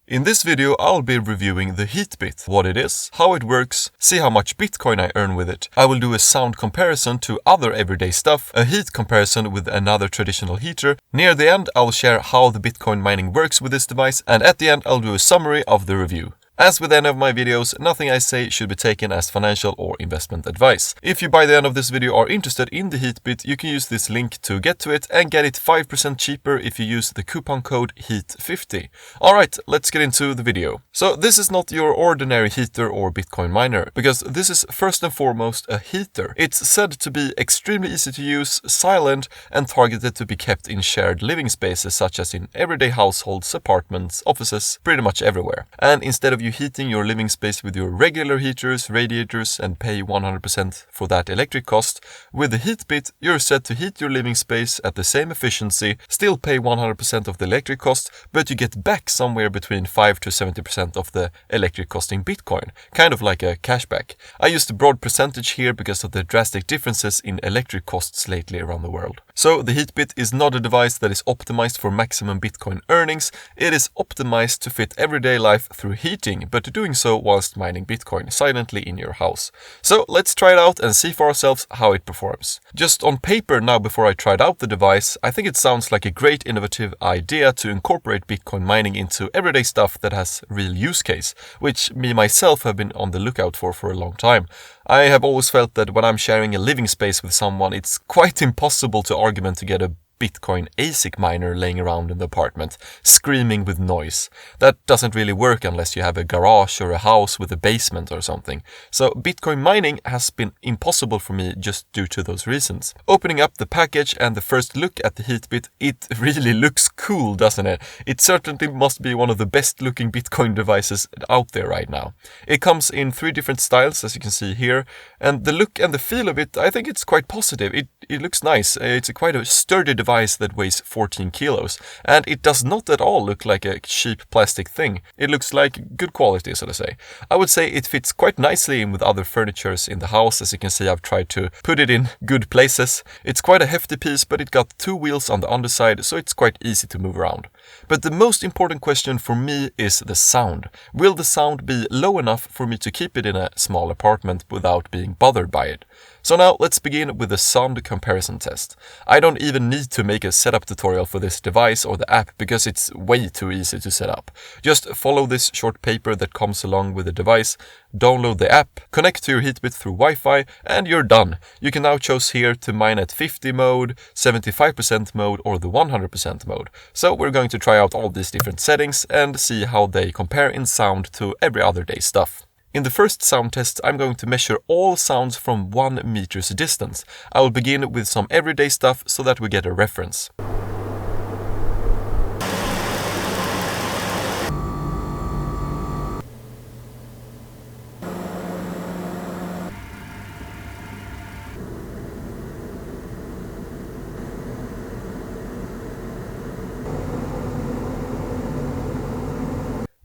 In this video, I'll be reviewing the Heatbit, what it is, how it works, see how much Bitcoin I earn with it. I will do a sound comparison to other everyday stuff, a heat comparison with another traditional heater. Near the end, I'll share how the Bitcoin mining works with this device, and at the end, I'll do a summary of the review. As with any of my videos, nothing I say should be taken as financial or investment advice. If you by the end of this video are interested in the Heatbit, you can use this link to get to it and get it 5% cheaper if you use the coupon code HEAT50. Alright, let's get into the video. So this is not your ordinary heater or Bitcoin miner, because this is first and foremost a heater. It's said to be extremely easy to use, silent, and targeted to be kept in shared living spaces such as in everyday households, apartments, offices, pretty much everywhere. And instead of you heating your living space with your regular heaters, radiators, and pay 100% for that electric cost, with the Heatbit you're set to heat your living space at the same efficiency, still pay 100% of the electric cost, but you get back somewhere between 5 to 70% of the electric cost in Bitcoin, kind of like a cashback. I used a broad percentage here because of the drastic differences in electric costs lately around the world. So the Heatbit is not a device that is optimized for maximum Bitcoin earnings, it is optimized to fit everyday life through heating, but doing so whilst mining Bitcoin silently in your house. So let's try it out and see for ourselves how it performs. Just on paper now before I tried out the device, I think it sounds like a great innovative idea to incorporate Bitcoin mining into everyday stuff that has real use case, which me myself have been on the lookout for a long time. I have always felt that when I'm sharing a living space with someone, it's quite impossible to argument to get a Bitcoin ASIC miner laying around in the apartment, screaming with noise. That doesn't really work unless you have a garage or a house with a basement or something. So Bitcoin mining has been impossible for me just due to those reasons. Opening up the package and the first look at the Heatbit, it really looks cool, doesn't it? It certainly must be one of the best looking Bitcoin devices out there right now. It comes in 3 different styles, as you can see here, and the look and the feel of it, I think it's quite positive. It looks nice. It's quite a sturdy device that weighs 14 kilos, and it does not at all look like a cheap plastic thing. It looks like good quality, so to say. I would say it fits quite nicely in with other furnitures in the house. As you can see, I've tried to put it in good places. It's quite a hefty piece, but it got 2 wheels on the underside, so it's quite easy to move around. But the most important question for me is the sound. Will the sound be low enough for me to keep it in a small apartment without being bothered by it? So now let's begin with the sound comparison test. I don't even need to make a setup tutorial for this device or the app because it's way too easy to set up. Just follow this short paper that comes along with the device, download the app, connect to your Heatbit through Wi-Fi, and you're done. You can now choose here to mine at 50 mode, 75% mode, or the 100% mode. So we're going to try out all these different settings and see how they compare in sound to every other day stuff. In the first sound test, I'm going to measure all sounds from 1 meter's distance. I will begin with some everyday stuff so that we get a reference.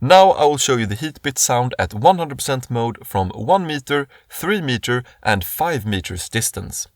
Now I will show you the Heatbit sound at 100% mode from 1 meter, 3 meter and 5 meters distance.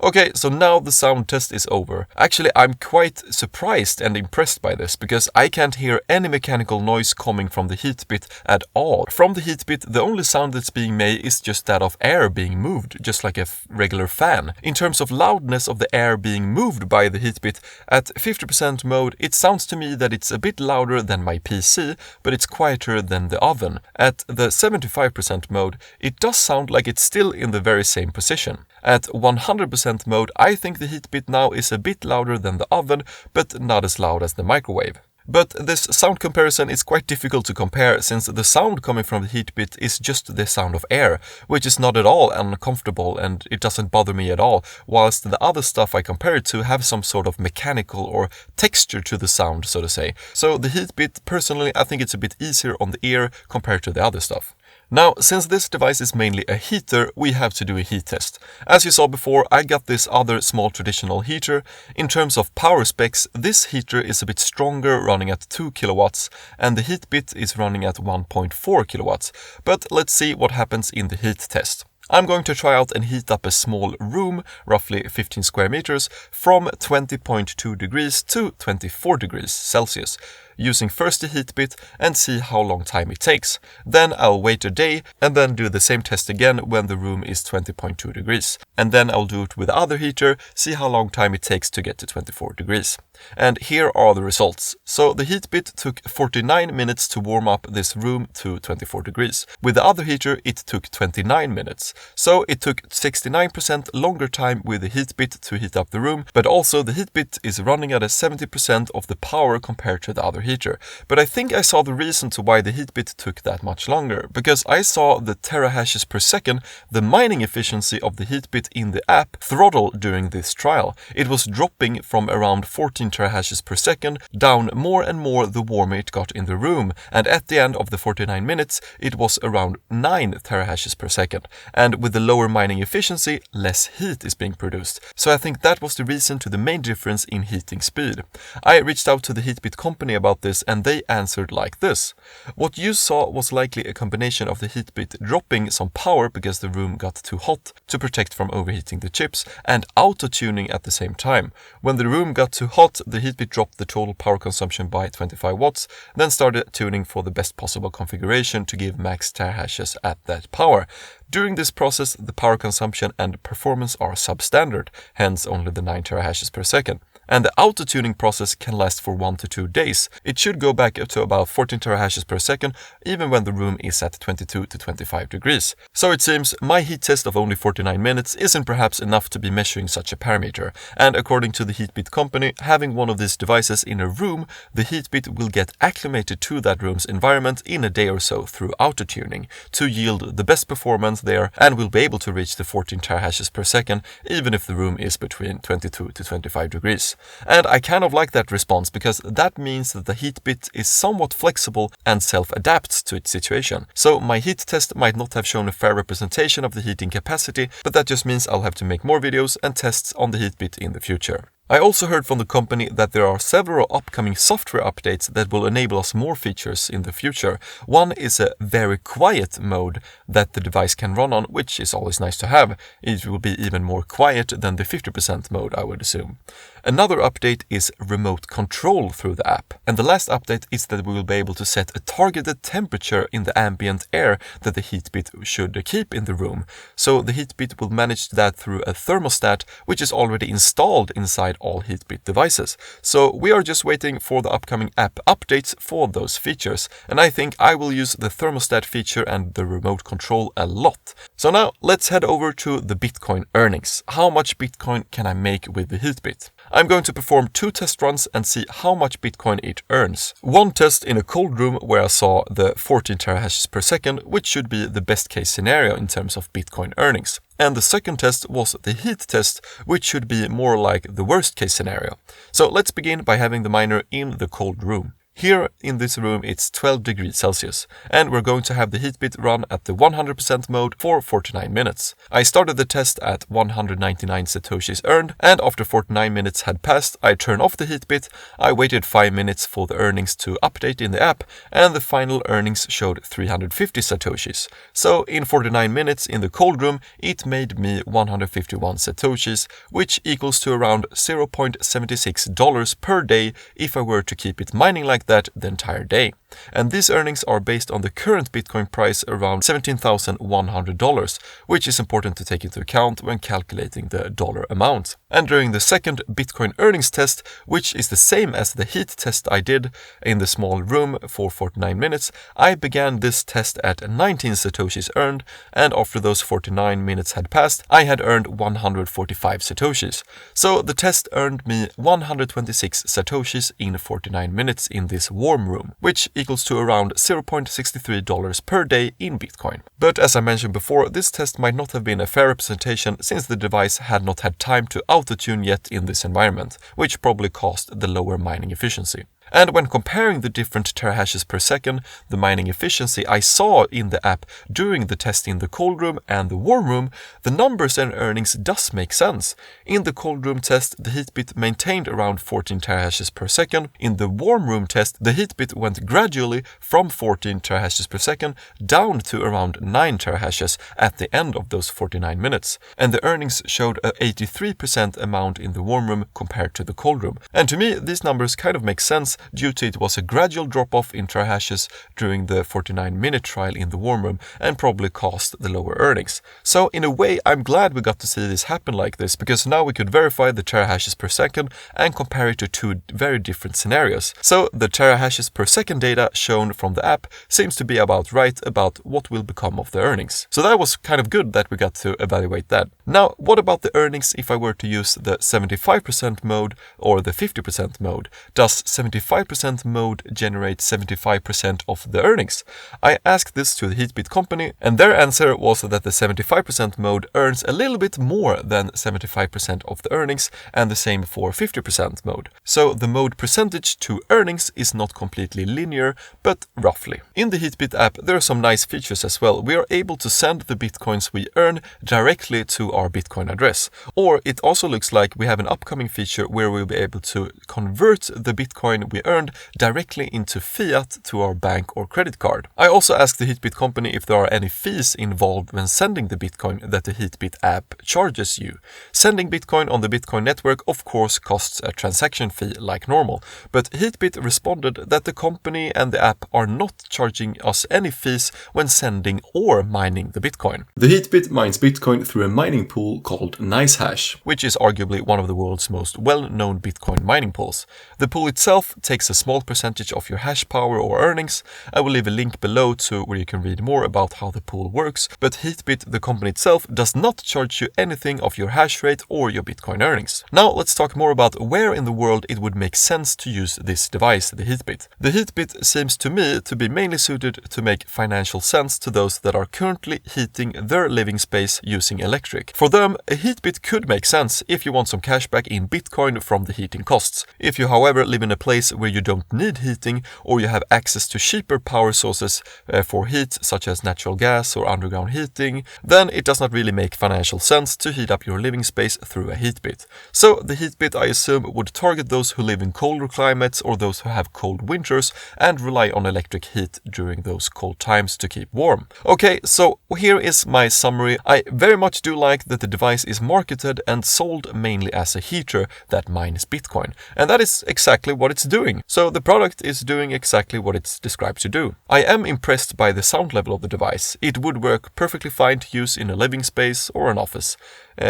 Okay, so now the sound test is over. Actually, I'm quite surprised and impressed by this, because I can't hear any mechanical noise coming from the Heatbit at all. From the Heatbit, the only sound that's being made is just that of air being moved, just like a regular fan. In terms of loudness of the air being moved by the Heatbit, at 50% mode, it sounds to me that it's a bit louder than my PC, but it's quieter than the oven. At the 75% mode, it does sound like it's still in the very same position. At 100% mode, I think the Heatbit now is a bit louder than the oven, but not as loud as the microwave. But this sound comparison is quite difficult to compare, since the sound coming from the Heatbit is just the sound of air, which is not at all uncomfortable and it doesn't bother me at all, whilst the other stuff I compare it to have some sort of mechanical or texture to the sound, so to say. So the Heatbit, personally, I think it's a bit easier on the ear compared to the other stuff. Now, since this device is mainly a heater, we have to do a heat test. As you saw before, I got this other small traditional heater. In terms of power specs, this heater is a bit stronger, running at 2 kilowatts, and the Heatbit is running at 1.4 kilowatts. But let's see what happens in the heat test. I'm going to try out and heat up a small room, roughly 15 square meters, from 20.2 degrees to 24 degrees Celsius, using first the Heatbit and see how long time it takes. Then I'll wait a day and then do the same test again when the room is 20.2 degrees. And then I'll do it with the other heater, see how long time it takes to get to 24 degrees. And here are the results. So the Heatbit took 49 minutes to warm up this room to 24 degrees. With the other heater it took 29 minutes. So it took 69% longer time with the Heatbit to heat up the room, but also the Heatbit is running at a 70% of the power compared to the other heater. But I think I saw the reason to why the Heatbit took that much longer, because I saw the terahashes per second, the mining efficiency of the Heatbit in the app, throttle during this trial. It was dropping from around 14 terahashes per second down more and more the warmer it got in the room, and at the end of the 49 minutes it was around 9 terahashes per second, and with the lower mining efficiency less heat is being produced. So I think that was the reason to the main difference in heating speed. I reached out to the Heatbit company about this and they answered like this. What you saw was likely a combination of the Heatbit dropping some power because the room got too hot to protect from overheating the chips, and auto-tuning at the same time. When the room got too hot, the Heatbit dropped the total power consumption by 25 watts, then started tuning for the best possible configuration to give max terahashes at that power. During this process, the power consumption and performance are substandard, hence only the 9 terahashes per second. And the auto-tuning process can last for 1 to 2 days. It should go back up to about 14 terahashes per second, even when the room is at 22 to 25 degrees. So it seems my heat test of only 49 minutes isn't perhaps enough to be measuring such a parameter. And according to the Heatbit company, having one of these devices in a room, the Heatbit will get acclimated to that room's environment in a day or so through auto-tuning to yield the best performance there, and will be able to reach the 14 terahashes per second, even if the room is between 22 to 25 degrees. And I kind of like that response, because that means that the Heatbit is somewhat flexible and self-adapts to its situation. So my heat test might not have shown a fair representation of the heating capacity, but that just means I'll have to make more videos and tests on the Heatbit in the future. I also heard from the company that there are several upcoming software updates that will enable us more features in the future. One is a very quiet mode that the device can run on, which is always nice to have. It will be even more quiet than the 50% mode, I would assume. Another update is remote control through the app. And the last update is that we will be able to set a targeted temperature in the ambient air that the Heatbit should keep in the room. So the Heatbit will manage that through a thermostat, which is already installed inside all Heatbit devices. So we are just waiting for the upcoming app updates for those features, and I think I will use the thermostat feature and the remote control a lot. So now let's head over to the Bitcoin earnings. How much Bitcoin can I make with the Heatbit? I'm going to perform 2 test runs and see how much Bitcoin it earns. One test in a cold room where I saw the 14 terahashes per second, which should be the best case scenario in terms of Bitcoin earnings. And the second test was the heat test, which should be more like the worst case scenario. So let's begin by having the miner in the cold room. Here in this room it's 12 degrees Celsius, and we're going to have the Heatbit run at the 100% mode for 49 minutes. I started the test at 199 satoshis earned, and after 49 minutes had passed, I turned off the Heatbit. I waited 5 minutes for the earnings to update in the app, and the final earnings showed 350 satoshis. So in 49 minutes in the cold room, it made me 151 satoshis, which equals to around $0.76 per day if I were to keep it mining like that the entire day. And these earnings are based on the current Bitcoin price around $17,100, which is important to take into account when calculating the dollar amount. And during the second Bitcoin earnings test, which is the same as the heat test I did in the small room for 49 minutes, I began this test at 19 satoshis earned, and after those 49 minutes had passed, I had earned 145 satoshis. So the test earned me 126 satoshis in 49 minutes in this warm room, which equals to around $0.63 per day in Bitcoin. But as I mentioned before, this test might not have been a fair representation since the device had not had time to auto-tune yet in this environment, which probably caused the lower mining efficiency. And when comparing the different terahashes per second, the mining efficiency I saw in the app during the test in the cold room and the warm room, the numbers and earnings does make sense. In the cold room test, the Heatbit maintained around 14 terahashes per second. In the warm room test, the Heatbit went gradually from 14 terahashes per second down to around 9 terahashes at the end of those 49 minutes. And the earnings showed a 83% amount in the warm room compared to the cold room. And to me, these numbers kind of make sense due to it was a gradual drop-off in terahashes during the 49-minute trial in the warm room and probably caused the lower earnings. So in a way, I'm glad we got to see this happen like this, because now we could verify the terahashes per second and compare it to two very different scenarios. So the terahashes per second data shown from the app seems to be about right about what will become of the earnings. So that was kind of good that we got to evaluate that. Now, what about the earnings if I were to use the 75% mode or the 50% mode? Does 75% mode generate 75% of the earnings? I asked this to the Heatbit company, and their answer was that the 75% mode earns a little bit more than 75% of the earnings, and the same for 50% mode. So the mode percentage to earnings is not completely linear, but roughly. In the Heatbit app, there are some nice features as well. We are able to send the bitcoins we earn directly to our Bitcoin address. Or it also looks like we have an upcoming feature where we'll be able to convert the Bitcoin we earned directly into fiat to our bank or credit card. I also asked the Heatbit company if there are any fees involved when sending the Bitcoin that the Heatbit app charges you. Sending Bitcoin on the Bitcoin network of course costs a transaction fee like normal, but Heatbit responded that the company and the app are not charging us any fees when sending or mining the Bitcoin. The Heatbit mines Bitcoin through a mining pool called NiceHash, which is arguably one of the world's most well-known Bitcoin mining pools. The pool itself takes a small percentage of your hash power or earnings. I will leave a link below to where you can read more about how the pool works, but Heatbit, the company itself, does not charge you anything of your hash rate or your Bitcoin earnings. Now let's talk more about where in the world it would make sense to use this device, the Heatbit. The Heatbit seems to me to be mainly suited to make financial sense to those that are currently heating their living space using electric. For them, a Heatbit could make sense if you want some cash back in Bitcoin from the heating costs. If you, however, live in a place where you don't need heating or you have access to cheaper power sources for heat, such as natural gas or underground heating, then it does not really make financial sense to heat up your living space through a Heatbit. So the Heatbit, I assume, would target those who live in colder climates or those who have cold winters and rely on electric heat during those cold times to keep warm. Okay, so here is my summary. I very much do like that the device is marketed and sold mainly as a heater that mines Bitcoin, and that is exactly what it's doing. So the product is doing exactly what it's described to do. I am impressed by the sound level of the device. It would work perfectly fine to use in a living space or an office.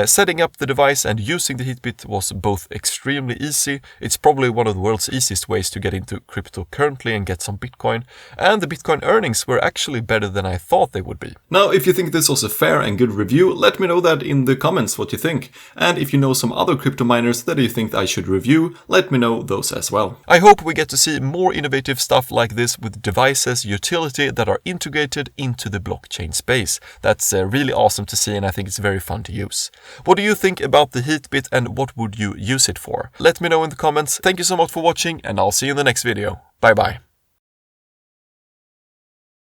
Setting up the device and using the Heatbit was both extremely easy. It's probably one of the world's easiest ways to get into crypto currently and get some Bitcoin, and the Bitcoin earnings were actually better than I thought they would be. Now, if you think this was a fair and good review, let me know that in the comments what you think. And if you know some other crypto miners that you think I should review, let me know those as well. I hope we get to see more innovative stuff like this with devices, utility that are integrated into the blockchain space. That's really awesome to see, and I think it's very fun to use. What do you think about the Heatbit and what would you use it for? Let me know in the comments. Thank you so much for watching, and I'll see you in the next video. Bye bye.